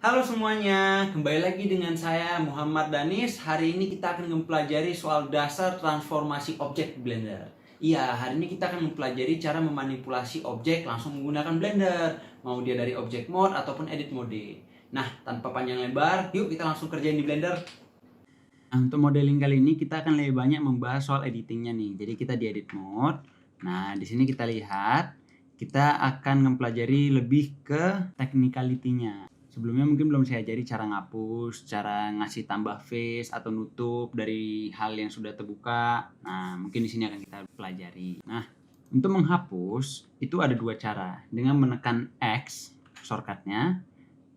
Halo semuanya, kembali lagi dengan saya Muhammad Danis. Hari ini kita akan mempelajari soal dasar transformasi objek Blender. Iya, hari ini kita akan mempelajari cara memanipulasi objek langsung menggunakan Blender. Mau dia dari objek mode ataupun edit mode. Nah, tanpa panjang lebar, yuk kita langsung kerjain di Blender. Nah, untuk modeling kali ini kita akan lebih banyak membahas soal editingnya nih. Jadi kita di edit mode. Nah, di sini kita lihat, kita akan mempelajari lebih ke technicality-nya. Sebelumnya mungkin belum saya ajari cara ngapus, cara ngasih tambah face atau nutup dari hal yang sudah terbuka. Nah, mungkin di sini akan kita pelajari. Nah, untuk menghapus itu ada dua cara. Dengan menekan X shortcutnya,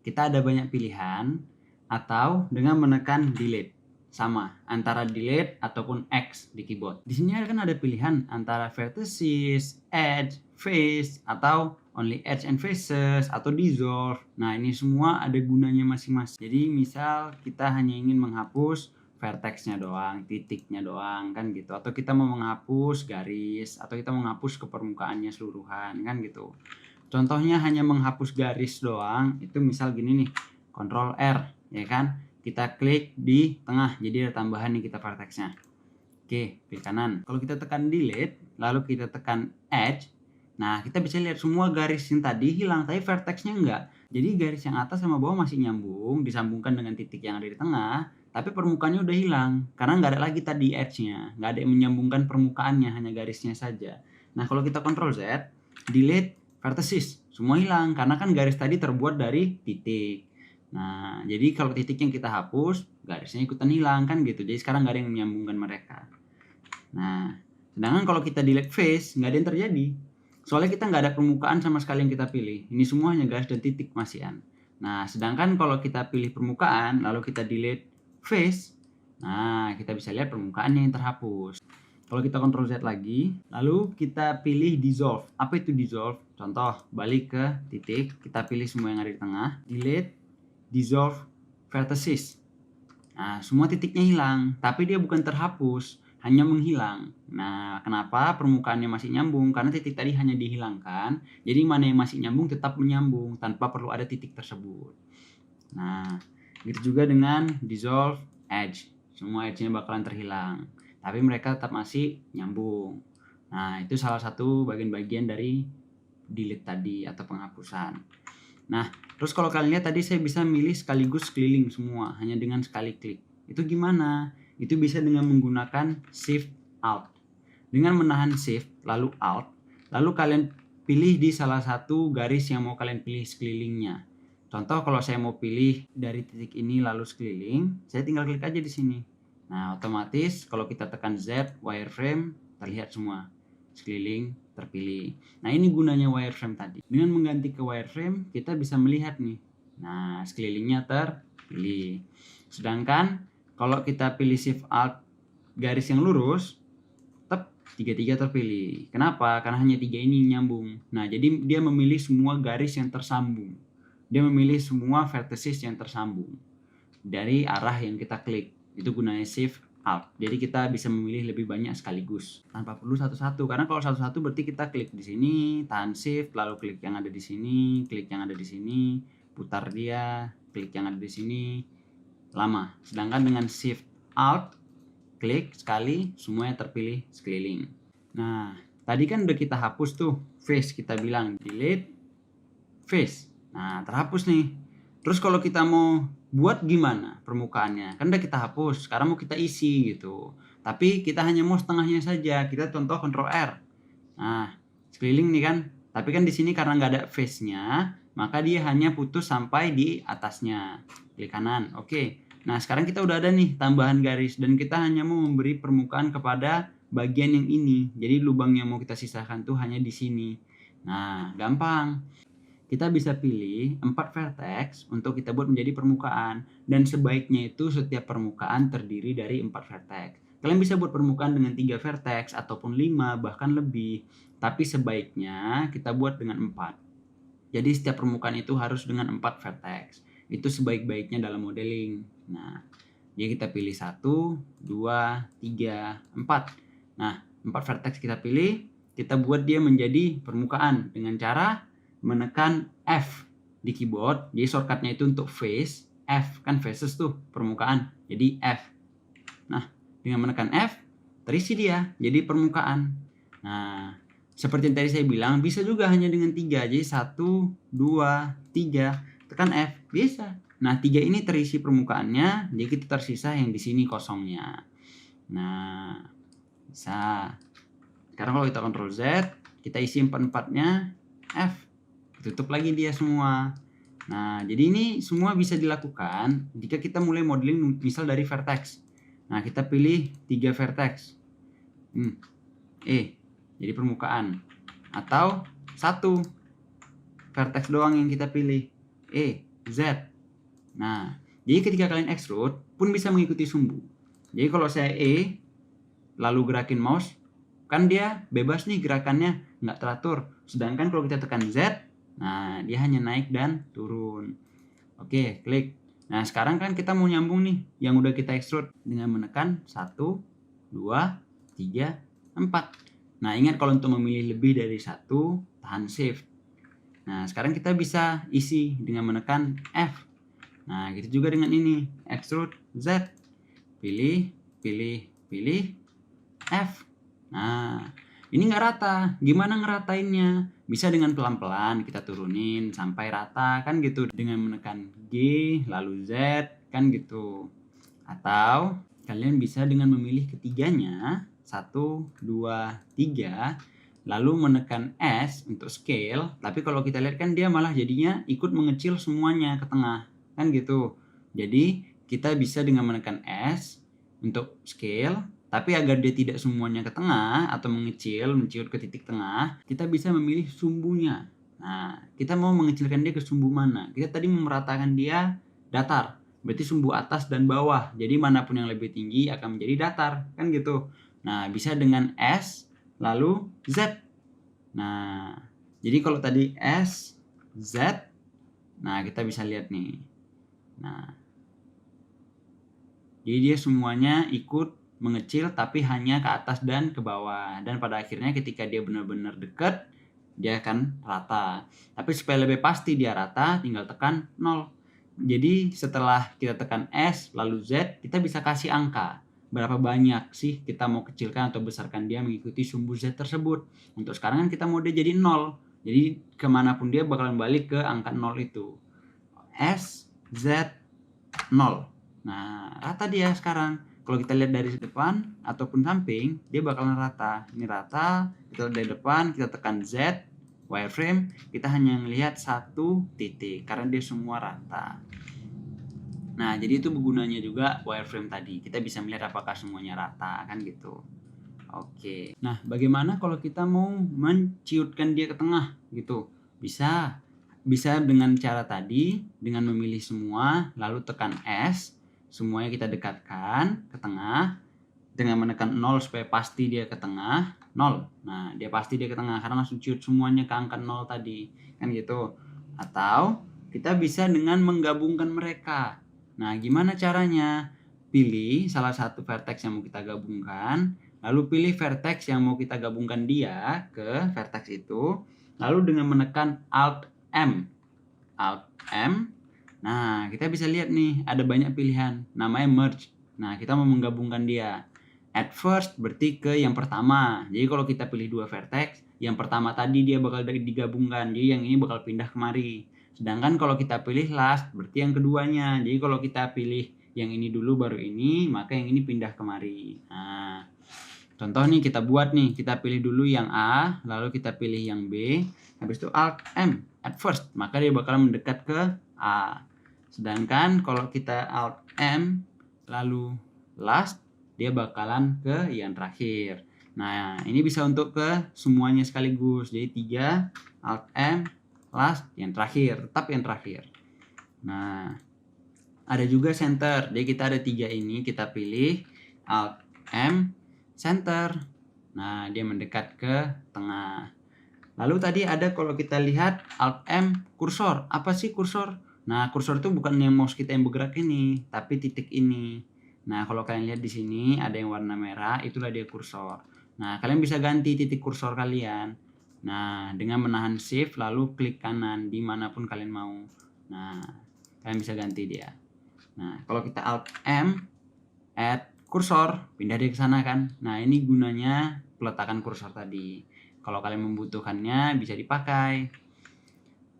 kita ada banyak pilihan, atau dengan menekan delete. Sama antara delete ataupun X di keyboard. Di sini kan ada pilihan antara vertices, edge, face, atau only edge and faces, atau dissolve. Nah, ini semua ada gunanya masing-masing. Jadi misal kita hanya ingin menghapus vertexnya doang, titiknya doang, kan gitu. Atau kita mau menghapus garis, atau kita menghapus ke permukaannya seluruhan, kan gitu. Contohnya hanya menghapus garis doang, itu misal gini nih, Ctrl R, ya kan? Kita klik di tengah, jadi ada tambahan nih kita vertexnya. Oke, klik kanan. Kalau kita tekan delete, lalu kita tekan edge, nah kita bisa lihat semua garis yang tadi hilang, tapi vertexnya enggak. Jadi garis yang atas sama bawah masih nyambung, disambungkan dengan titik yang ada di tengah, tapi permukaannya udah hilang, karena nggak ada lagi tadi edge-nya, nggak ada yang menyambungkan permukaannya, hanya garisnya saja. Nah, kalau kita Ctrl Z, delete vertices, semua hilang, karena kan garis tadi terbuat dari titik. Nah, jadi kalau titik yang kita hapus, garisnya ikutan hilang kan gitu. Jadi sekarang nggak ada yang menyambungkan mereka. Nah, sedangkan kalau kita delete face, nggak ada yang terjadi. Soalnya kita nggak ada permukaan sama sekali yang kita pilih. Ini semua hanya garis dan titik masihan. Nah, sedangkan kalau kita pilih permukaan, lalu kita delete face, nah kita bisa lihat permukaannya yang terhapus. Kalau kita Ctrl Z lagi, lalu kita pilih dissolve. Apa itu dissolve? Contoh, balik ke titik, kita pilih semua yang ada di tengah, delete, dissolve vertices. Nah, semua titiknya hilang, tapi dia bukan terhapus, hanya menghilang. Nah, kenapa permukaannya masih nyambung? Karena titik tadi hanya dihilangkan, jadi mana yang masih nyambung tetap menyambung tanpa perlu ada titik tersebut. Nah, gitu juga dengan dissolve edge. Semua edge-nya bakalan terhilang, tapi mereka tetap masih nyambung. Nah, itu salah satu bagian-bagian dari delete tadi atau penghapusan. Nah, terus kalau kalian lihat tadi saya bisa milih sekaligus keliling semua hanya dengan sekali klik. Itu gimana? Itu bisa dengan menggunakan Shift Alt. Dengan menahan Shift lalu Alt, lalu kalian pilih di salah satu garis yang mau kalian pilih sekelilingnya. Contoh kalau saya mau pilih dari titik ini lalu sekeliling, saya tinggal klik aja di sini. Nah, otomatis kalau kita tekan Z wireframe terlihat semua sekeliling terpilih. Nah, ini gunanya wireframe tadi. Dengan mengganti ke wireframe, kita bisa melihat nih. Nah, sekelilingnya terpilih. Sedangkan kalau kita pilih Shift Alt garis yang lurus, tetap tiga-tiga terpilih. Kenapa? Karena hanya tiga ini nyambung. Nah, jadi dia memilih semua garis yang tersambung. Dia memilih semua vertices yang tersambung dari arah yang kita klik. Itu gunanya Shift Alt. Jadi kita bisa memilih lebih banyak sekaligus tanpa perlu satu-satu. Karena kalau satu-satu berarti kita klik di sini, tahan Shift, lalu klik yang ada di sini, klik yang ada di sini, putar dia, klik yang ada di sini, lama. Sedangkan dengan Shift Alt, klik sekali, semuanya terpilih sekeliling. Nah, tadi kan udah kita hapus tuh face, kita bilang delete face. Nah, terhapus nih. Terus kalau kita mau buat gimana permukaannya? Kan udah kita hapus, sekarang mau kita isi gitu. Tapi kita hanya mau setengahnya saja. Kita contoh Ctrl R. Nah, sekeliling nih kan. Tapi kan di sini karena nggak ada face-nya, maka dia hanya putus sampai di atasnya. Klik kanan. Oke. Nah, sekarang kita udah ada nih tambahan garis dan kita hanya mau memberi permukaan kepada bagian yang ini. Jadi lubang yang mau kita sisakan tuh hanya di sini. Nah, gampang. Kita bisa pilih 4 vertex untuk kita buat menjadi permukaan, dan sebaiknya itu setiap permukaan terdiri dari 4 vertex. Kalian bisa buat permukaan dengan 3 vertex ataupun 5 bahkan lebih, tapi sebaiknya kita buat dengan 4. Jadi setiap permukaan itu harus dengan 4 vertex. Itu sebaik-baiknya dalam modeling. Nah, jadi kita pilih 1, 2, 3, 4. Nah, 4 vertex kita pilih, kita buat dia menjadi permukaan dengan cara menekan F. di keyboard, jadi shortcutnya itu untuk face, F, kan faces tuh, permukaan, jadi F. Nah, dengan menekan F, terisi dia, jadi permukaan. Nah, seperti yang tadi saya bilang, bisa juga hanya dengan 3, jadi 1, 2, 3, tekan F, bisa. Nah, 3 ini terisi permukaannya, jadi kita tersisa yang di sini kosongnya. Nah, bisa. Sekarang kalau kita Ctrl Z, kita isi 4-4-nya F. Tutup lagi dia semua. Nah, jadi ini semua bisa dilakukan jika kita mulai modeling misal dari vertex. Nah, kita pilih 3 vertex. Jadi permukaan. Atau 1 vertex doang yang kita pilih. Z. Nah, jadi ketika kalian extrude pun bisa mengikuti sumbu. Jadi kalau saya lalu gerakin mouse, kan dia bebas nih gerakannya, nggak teratur. Sedangkan kalau kita tekan Z, nah dia hanya naik dan turun. Oke, klik. Nah, sekarang kan kita mau nyambung nih yang udah kita extrude dengan menekan 1, 2, 3, 4. Nah, ingat kalau untuk memilih lebih dari 1, tahan Shift. Nah, sekarang kita bisa isi dengan menekan F. Nah, gitu juga dengan ini, extrude Z. Pilih, pilih, pilih, F. Nah, ini nggak rata. Gimana ngeratainnya? Bisa dengan pelan-pelan kita turunin sampai rata, kan gitu. Dengan menekan G, lalu Z, kan gitu. Atau kalian bisa dengan memilih ketiganya, 1, 2, 3, lalu menekan S untuk scale. Tapi kalau kita lihat kan dia malah jadinya ikut mengecil semuanya ke tengah, kan gitu. Jadi kita bisa dengan menekan S untuk scale, tapi agar dia tidak semuanya ke tengah atau mengecil, menciut ke titik tengah, kita bisa memilih sumbunya. Nah, kita mau mengecilkan dia ke sumbu mana? Kita tadi memeratakan dia datar, berarti sumbu atas dan bawah. Jadi manapun yang lebih tinggi akan menjadi datar, kan gitu. Nah, bisa dengan S, lalu Z. Nah, jadi kalau tadi S, Z, nah kita bisa lihat nih. Nah, jadi dia semuanya ikut mengecil tapi hanya ke atas dan ke bawah. Dan pada akhirnya ketika dia benar-benar dekat, dia akan rata. Tapi supaya lebih pasti dia rata, tinggal tekan 0. Jadi setelah kita tekan S lalu Z, kita bisa kasih angka. Berapa banyak sih kita mau kecilkan atau besarkan dia mengikuti sumbu Z tersebut. Untuk sekarang kan kita mau dia jadi 0. Jadi kemanapun dia bakalan balik ke angka 0 itu. S, Z, 0. Nah, rata dia sekarang. Kalau kita lihat dari depan ataupun samping, dia bakalan rata. Ini rata, kita lihat dari depan, kita tekan Z, wireframe, kita hanya melihat 1 titik karena dia semua rata. Nah, jadi itu gunanya juga wireframe tadi. Kita bisa melihat apakah semuanya rata, kan gitu. Oke. Nah, bagaimana kalau kita mau menciutkan dia ke tengah gitu? Bisa dengan cara tadi, dengan memilih semua, lalu tekan S, semuanya kita dekatkan ke tengah, dengan menekan 0 supaya pasti dia ke tengah, 0. Nah, dia pasti dia ke tengah karena langsung ciut semuanya ke angka 0 tadi, kan gitu. Atau kita bisa dengan menggabungkan mereka. Nah, gimana caranya? Pilih salah satu vertex yang mau kita gabungkan, lalu pilih vertex yang mau kita gabungkan dia ke vertex itu, lalu dengan menekan Alt M. Alt M. Nah, kita bisa lihat nih, ada banyak pilihan. Namanya merge. Nah, kita mau menggabungkan dia. At first berarti ke yang pertama. Jadi kalau kita pilih 2 vertex, yang pertama tadi dia bakal digabungkan. Jadi yang ini bakal pindah kemari. Sedangkan kalau kita pilih last berarti yang keduanya. Jadi kalau kita pilih yang ini dulu baru ini, maka yang ini pindah kemari. Nah, contoh nih kita buat nih, kita pilih dulu yang A, lalu kita pilih yang B, habis itu Alt M at first, maka dia bakal mendekat ke A. Sedangkan kalau kita Alt M lalu last, dia bakalan ke yang terakhir. Nah, ini bisa untuk ke semuanya sekaligus. Jadi 3 Alt M last yang terakhir, tetap yang terakhir. Nah, ada juga center. Jadi kita ada 3 ini, kita pilih Alt M center. Nah, dia mendekat ke tengah. Lalu tadi ada kalau kita lihat Alt M kursor. Apa sih kursor? Nah, kursor itu bukan yang mouse kita yang bergerak ini, tapi titik ini. Nah, kalau kalian lihat di sini ada yang warna merah, itulah dia kursor. Nah, kalian bisa ganti titik kursor kalian. Nah, dengan menahan shift lalu klik kanan dimanapun kalian mau. Nah, kalian bisa ganti dia. Nah, kalau kita Alt M, add kursor, pindah dia ke sana kan. Nah, ini gunanya peletakan kursor tadi. Kalau kalian membutuhkannya bisa dipakai.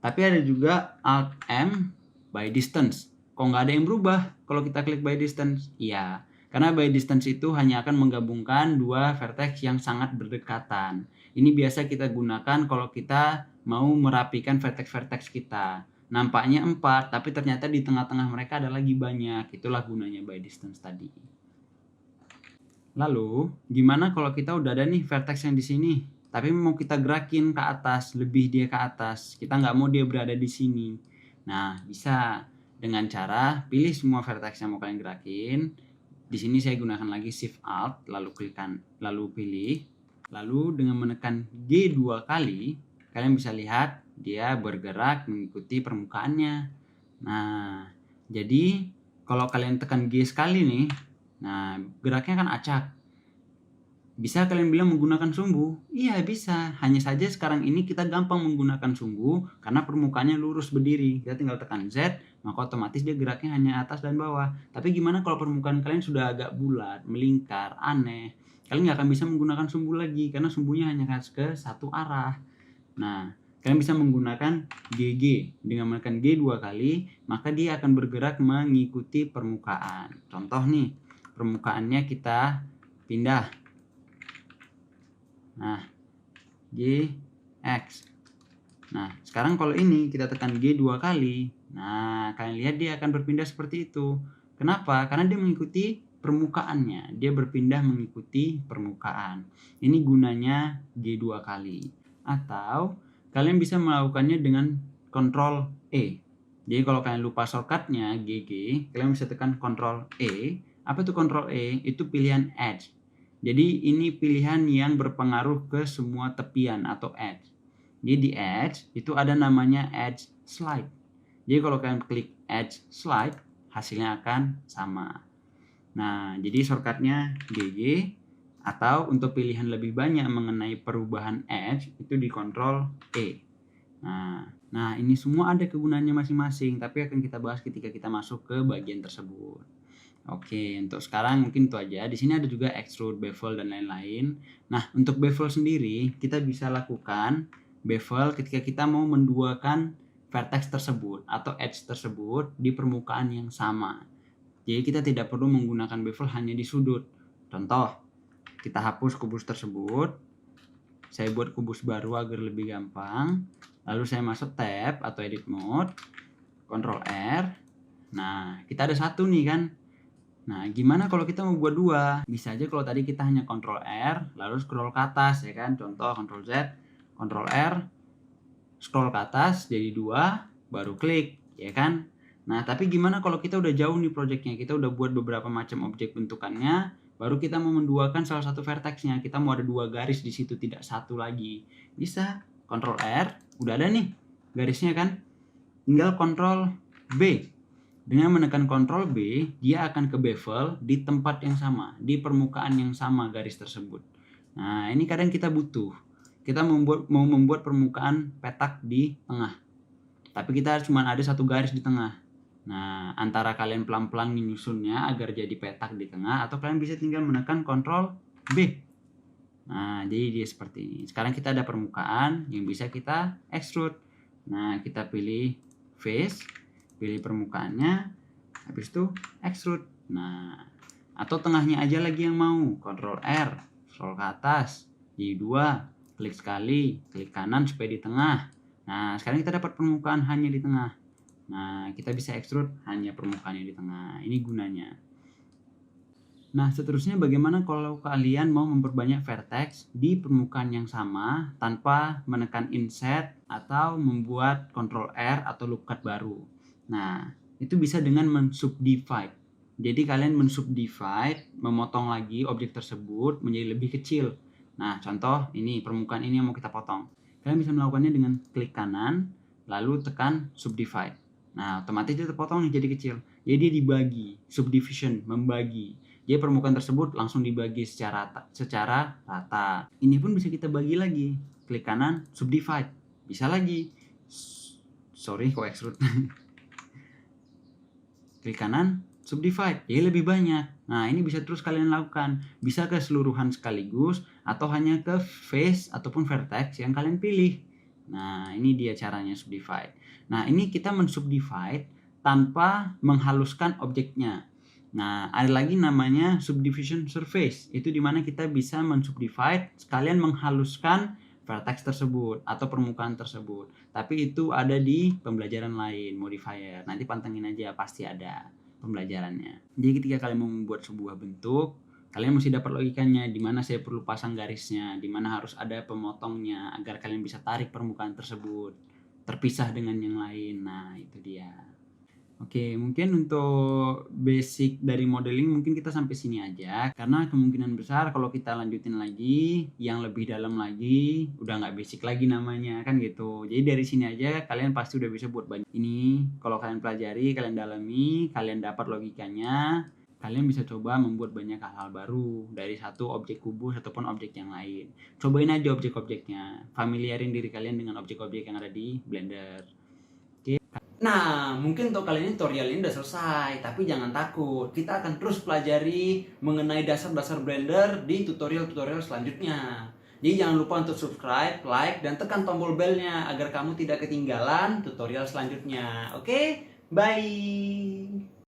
Tapi ada juga Alt M by distance. Kok nggak ada yang berubah kalau kita klik by distance? Iya, karena by distance itu hanya akan menggabungkan dua vertex yang sangat berdekatan. Ini biasa kita gunakan kalau kita mau merapikan vertex-vertex kita. Nampaknya 4, tapi ternyata di tengah-tengah mereka ada lagi banyak. Itulah gunanya by distance tadi. Lalu, gimana kalau kita udah ada nih vertex yang di sini, tapi mau kita gerakin ke atas, lebih dia ke atas. Kita nggak mau dia berada di sini. Nah, bisa dengan cara pilih semua vertex yang mau kalian gerakin. Di sini saya gunakan lagi Shift Alt, lalu pilih. Lalu dengan menekan G 2 kali, kalian bisa lihat dia bergerak mengikuti permukaannya. Nah, jadi kalau kalian tekan G sekali nih, nah geraknya kan acak. Bisa kalian bilang menggunakan sumbu? Iya bisa, hanya saja sekarang ini kita gampang menggunakan sumbu karena permukaannya lurus berdiri. Kita tinggal tekan Z, maka otomatis dia geraknya hanya atas dan bawah. Tapi gimana kalau permukaan kalian sudah agak bulat, melingkar, aneh? Kalian nggak akan bisa menggunakan sumbu lagi karena sumbunya hanya ke satu arah. Nah, kalian bisa menggunakan GG. Dengan menekan G 2 kali, maka dia akan bergerak mengikuti permukaan. Contoh nih, permukaannya kita pindah. Nah, G, X. Nah, sekarang kalau ini kita tekan G 2 kali. Nah, kalian lihat dia akan berpindah seperti itu. Kenapa? Karena dia mengikuti permukaannya. Dia berpindah mengikuti permukaan. Ini gunanya G 2 kali. Atau kalian bisa melakukannya dengan Ctrl E. Jadi kalau kalian lupa shortcutnya GG, kalian bisa tekan Ctrl E. Apa itu Ctrl E? Itu pilihan Edge. Jadi ini pilihan yang berpengaruh ke semua tepian atau edge. Jadi di edge itu ada namanya edge slide. Jadi kalau kalian klik edge slide, hasilnya akan sama. Nah, jadi shortcutnya GG, atau untuk pilihan lebih banyak mengenai perubahan edge itu di Ctrl E. Nah, ini semua ada kegunaannya masing-masing, tapi akan kita bahas ketika kita masuk ke bagian tersebut. Oke, untuk sekarang mungkin itu aja. Di sini ada juga extrude, bevel, dan lain-lain. Nah, untuk bevel sendiri, kita bisa lakukan bevel ketika kita mau menduakan vertex tersebut atau edge tersebut di permukaan yang sama. Jadi kita tidak perlu menggunakan bevel hanya di sudut. Contoh, kita hapus kubus tersebut. Saya buat kubus baru agar lebih gampang. Lalu saya masuk tab atau edit mode, Ctrl R. Nah, kita ada satu nih kan. Nah, gimana kalau kita mau buat dua? Bisa aja kalau tadi kita hanya Ctrl R, lalu scroll ke atas ya kan. Contoh Ctrl Z, Ctrl R, scroll ke atas jadi dua, baru klik ya kan. Nah, tapi gimana kalau kita udah jauh nih projectnya, kita udah buat beberapa macam objek bentukannya, baru kita mau menduakan salah satu vertexnya, kita mau ada dua garis di situ, tidak satu lagi. Bisa Ctrl R, udah ada nih garisnya kan. Tinggal Ctrl B. Dengan menekan Ctrl B, dia akan ke bevel di tempat yang sama, di permukaan yang sama garis tersebut. Nah, ini kadang kita butuh. Kita mau membuat permukaan petak di tengah. Tapi kita cuma ada satu garis di tengah. Nah, antara kalian pelan-pelan menyusunnya agar jadi petak di tengah, atau kalian bisa tinggal menekan Ctrl B. Nah, jadi dia seperti ini. Sekarang kita ada permukaan yang bisa kita extrude. Nah, kita pilih face, pilih permukaannya, habis itu extrude. Nah, atau tengahnya aja lagi yang mau. Ctrl R, scroll ke atas, jadi 2, klik sekali, klik kanan supaya di tengah. Nah, sekarang kita dapat permukaan hanya di tengah. Nah, kita bisa extrude hanya permukaannya di tengah. Ini gunanya. Nah, seterusnya bagaimana kalau kalian mau memperbanyak vertex di permukaan yang sama tanpa menekan insert atau membuat Ctrl R atau loop cut baru. Nah, itu bisa dengan mensubdivide. Jadi kalian mensubdivide, memotong lagi objek tersebut menjadi lebih kecil. Nah, contoh ini permukaan ini yang mau kita potong. Kalian bisa melakukannya dengan klik kanan, lalu tekan subdivide. Nah, otomatis dia terpotong nih jadi kecil. Jadi dia dibagi, subdivision, membagi. Jadi permukaan tersebut langsung dibagi secara rata. Ini pun bisa kita bagi lagi. klik kanan, subdivide. Bisa lagi. Sorry, kok extrude. Klik kanan, subdivide. Jadi lebih banyak. Nah, ini bisa terus kalian lakukan. Bisa keseluruhan sekaligus atau hanya ke face ataupun vertex yang kalian pilih. Nah, ini dia caranya subdivide. Nah, ini kita mensubdivide tanpa menghaluskan objeknya. Nah, ada lagi namanya subdivision surface. Itu dimana kita bisa mensubdivide sekalian menghaluskan vertex tersebut atau permukaan tersebut. Tapi itu ada di pembelajaran lain, modifier. Nanti pantengin aja, pasti ada pembelajarannya. Jadi ketika kalian mau membuat sebuah bentuk, kalian mesti dapat logikanya, di mana saya perlu pasang garisnya, di mana harus ada pemotongnya agar kalian bisa tarik permukaan tersebut terpisah dengan yang lain. Nah, itu dia. Oke, mungkin untuk basic dari modeling mungkin kita sampai sini aja. Karena kemungkinan besar kalau kita lanjutin lagi, yang lebih dalam lagi, udah nggak basic lagi namanya, kan gitu. Jadi dari sini aja kalian pasti udah bisa buat banyak. Ini kalau kalian pelajari, kalian dalami, kalian dapat logikanya, kalian bisa coba membuat banyak hal-hal baru dari satu objek kubus ataupun objek yang lain. Cobain aja objek-objeknya, familiarin diri kalian dengan objek-objek yang ada di Blender. Nah, mungkin untuk kali ini tutorial ini udah selesai, tapi jangan takut. Kita akan terus pelajari mengenai dasar-dasar Blender di tutorial-tutorial selanjutnya. Jadi jangan lupa untuk subscribe, like, dan tekan tombol belnya agar kamu tidak ketinggalan tutorial selanjutnya. Oke? Bye!